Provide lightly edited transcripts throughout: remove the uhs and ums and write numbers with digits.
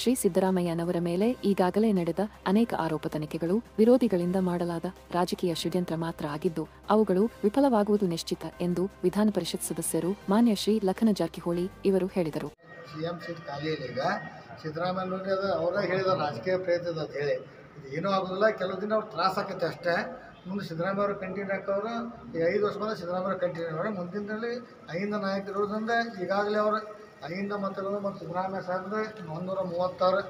ಶ್ರೀ ಸಿದ್ದರಾಮಯ್ಯನವರ ಮೇಲೆ ಈಗಾಗಲೇ ನಡೆದ ಅನೇಕ ಆರೋಪ ತನಿಖೆಗಳು ವಿರೋಧಿಗಳಿಂದ ಮಾಡಲಾದ ರಾಜಕೀಯ ಷಡ್ಯಂತ್ರ ಮಾತ್ರ ಆಗಿದ್ದು ಅವುಗಳು ವಿಫಲವಾಗುವುದು ನಿಶ್ಚಿತ ಎಂದು ವಿಧಾನ ಪರಿಷತ್ ಸದಸ್ಯರು ಮಾನ್ಯ ಶ್ರೀ ಲಖನ ಜಾರಕಿಹೊಳಿ ಇವರು ಹೇಳಿದರು. ಸಿಎಂ ಸೀಟ್ ಖಾಲಿ ಇಲ್ಲ. ಈಗ ಸಿದ್ದರಾಮಯ್ಯ ಅವರೇ ಹೇಳಿದ ರಾಜಕೀಯ ಪ್ರಯತ್ನ ಅಂತ ಹೇಳಿ ಇದು ಏನೂ ಆಗೋದಿಲ್ಲ. ಕೆಲವು ದಿನ ಅವ್ರು ತ್ರಾಸ ಆಕೈತೆ ಅಷ್ಟೇ. ಮುಂದೆ ಸಿದ್ದರಾಮಯ್ಯ ಅವರು ಕಂಟಿನ್ಯೂ ಹಾಕೋರು ಈ 5 ವರ್ಷ ಬಂದ ಸಿದ್ದರಾಮಯ್ಯ ಕಂಟಿನ್ಯೂ ಅವರು ಮುಂದಿನಲ್ಲಿ ಅಹಿಂದ ನಾಯಕರಿರೋದ್ರಿಂದ ಈಗಾಗಲೇ ಅವರು ಅಹಿಂದ ಮತಗಳು ಮತ್ತು ಸಿದ್ದರಾಮಯ್ಯ ಸಾಕಿದ್ರೆ 136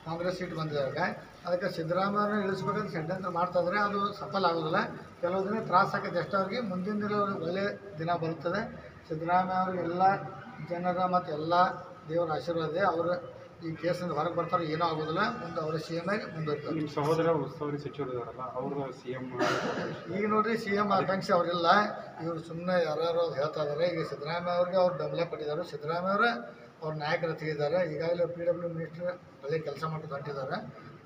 ಕಾಂಗ್ರೆಸ್ ಸೀಟ್ ಬಂದಿದ್ದಾರೆ. ಅದಕ್ಕೆ ಸಿದ್ದರಾಮಯ್ಯನ ಇಳಿಸ್ಬೇಕಂತ ಷಡ್ಯಂತ್ರ ಮಾಡ್ತಾಯಿದ್ರೆ ಅದು ಸಫಲ ಆಗೋದಿಲ್ಲ. ಕೆಲವು ದಿನ ತ್ರಾಸ ಆಕೈತೆ ಅಷ್ಟೇ. ಅವ್ರಿಗೆ ಮುಂದಿನ ದಿನ ಅವ್ರಿಗೆ ಒಳ್ಳೆಯ ದಿನ ಬರುತ್ತದೆ. ಸಿದ್ದರಾಮಯ್ಯ ಅವ್ರಿಗೆ ಎಲ್ಲ ಜನರ ಮತ್ತು ಎಲ್ಲ ದೇವರ ಆಶೀರ್ವಾದ ಇದೆ. ಅವರು ಈ ಕೇಸಿಂದ ಹೊರಗೆ ಬರ್ತಾರೆ, ಏನೂ ಆಗೋದಿಲ್ಲ. ಮುಂದೆ ಅವರ ಸಿ ಎಮ್ ಆಗಿ ಮುಂದುವರಿತಾರೆ. ನಿಮ್ಮ ಸಹೋದರ ಉಸ್ತುವಾರಿ ಸಚಿವರಿದಾರಲ್ಲ ಅವರು ಸಿ ಎಮ್ ಈಗ ನೋಡಿರಿ ಸಿ ಎಮ್ ಆಕಾಂಕ್ಷೆ ಅವರಿಲ್ಲ. ಇವರು ಸುಮ್ಮನೆ ಯಾರು ಹೇಳ್ತಾ ಇದ್ದಾರೆ. ಈಗ ಸಿದ್ದರಾಮಯ್ಯ ಅವ್ರಿಗೆ ಅವ್ರು ಬೆಂಬಲ ಪಟ್ಟಿದ್ದಾರೆ. ಸಿದ್ದರಾಮಯ್ಯ ಅವರ ಅವ್ರ ನಾಯಕರು ತೆಗಿದ್ದಾರೆ. ಈಗಾಗಲೇ PW ಮಿನಿಸ್ಟ್ರ್ ಒಳ್ಳೆ ಕೆಲಸ ಮಾಡಿ ಹೊಂಟಿದ್ದಾರೆ.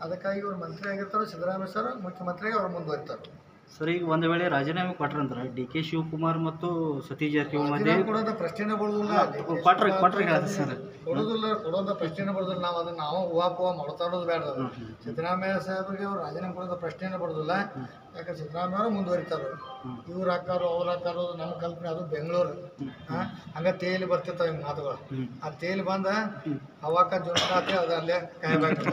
ಅದಕ್ಕಾಗಿ ಇವರು ಮಂತ್ರಿ ಆಗಿರ್ತಾರೆ. ಸಿದ್ದರಾಮಯ್ಯ ಸರ್ ಮುಖ್ಯಮಂತ್ರಿಯಾಗಿ ಅವ್ರು ಮುಂದುವರಿತಾರೆ. ಸರ್, ಈಗ ಒಂದು ವೇಳೆ ರಾಜೀನಾಮೆ ಕೊಟ್ರಂದ್ರೆ DK ಶಿವಕುಮಾರ್ ಮತ್ತು ಸತೀಶ್ ಜಾರಕಿಹೊಳಿ ಮಧ್ಯೆ ಕೊಡೋದ ಪ್ರಶ್ನೆ ಬರೋದಿಲ್ಲ. ಕೊಡೋದ ಪ್ರಶ್ನೆ ಬರೋದಿಲ್ಲ. ನಾವು ಅದನ್ನು ನಾವು ಹೂವಾಪುವ ಮಾಡ್ತಾ ಇರೋದು ಬೇಡ. ಸಿದ್ದರಾಮಯ್ಯ ಸಾಹೇಬರಿಗೆ ಅವ್ರು ರಾಜೀನಾಮೆ ಕೊಡೋದ ಪ್ರಶ್ನೆನೇ ಬರೋದಿಲ್ಲ. ಯಾಕಂದ್ರೆ ಸಿದ್ದರಾಮಯ್ಯ ಅವರು ಮುಂದುವರಿತಾರೆ. ಇವ್ರು ಹಾಕಾರು ಅವ್ರು ಹಾಕಾರು ನಮ್ಮ ಕಲ್ಪನೆ. ಅದು ಬೆಂಗಳೂರು ಹಂಗೆ ತೇಲಿ ಬರ್ತಿರ್ತಾವೆ ಹಿಂಗೆ ಮಾತುಗಳು. ಆ ತೇಲಿ ಬಂದ ಹವಾಕ ಜೋಡಿಸ್ತಾತೆ ಅದು ಅಲ್ಲೇ ಕಾಯಬೇಕು.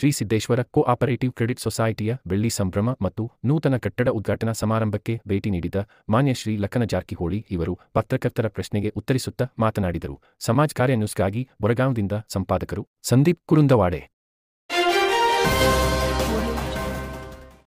ಶ್ರೀ ಸಿದ್ದೇಶ್ವರ ಕೋಆಪರೇಟಿವ್ ಕ್ರೆಡಿಟ್ ಸೊಸೈಟಿಯ ಬೆಳ್ಳಿ ಸಂಭ್ರಮ ಮತ್ತು ನೂತನ ಕಟ್ಟಡ ಉದ್ಘಾಟನಾ ಸಮಾರಂಭಕ್ಕೆ ಭೇಟಿ ನೀಡಿದ ಮಾನ್ಯ ಶ್ರೀ ಲಖನ ಜಾರಕಿಹೊಳಿ ಇವರು ಪತ್ರಕರ್ತರ ಪ್ರಶ್ನೆಗೆ ಉತ್ತರಿಸುತ್ತಾ ಮಾತನಾಡಿದರು. ಸಮಾಜ ಕಾರ್ಯ ನ್ಯೂಸ್ಗಾಗಿ ಬೊರಗಾಂವ್ದಿಂದ ಸಂಪಾದಕರು ಸಂದೀಪ್ ಕುರುಂದವಾಡೆ.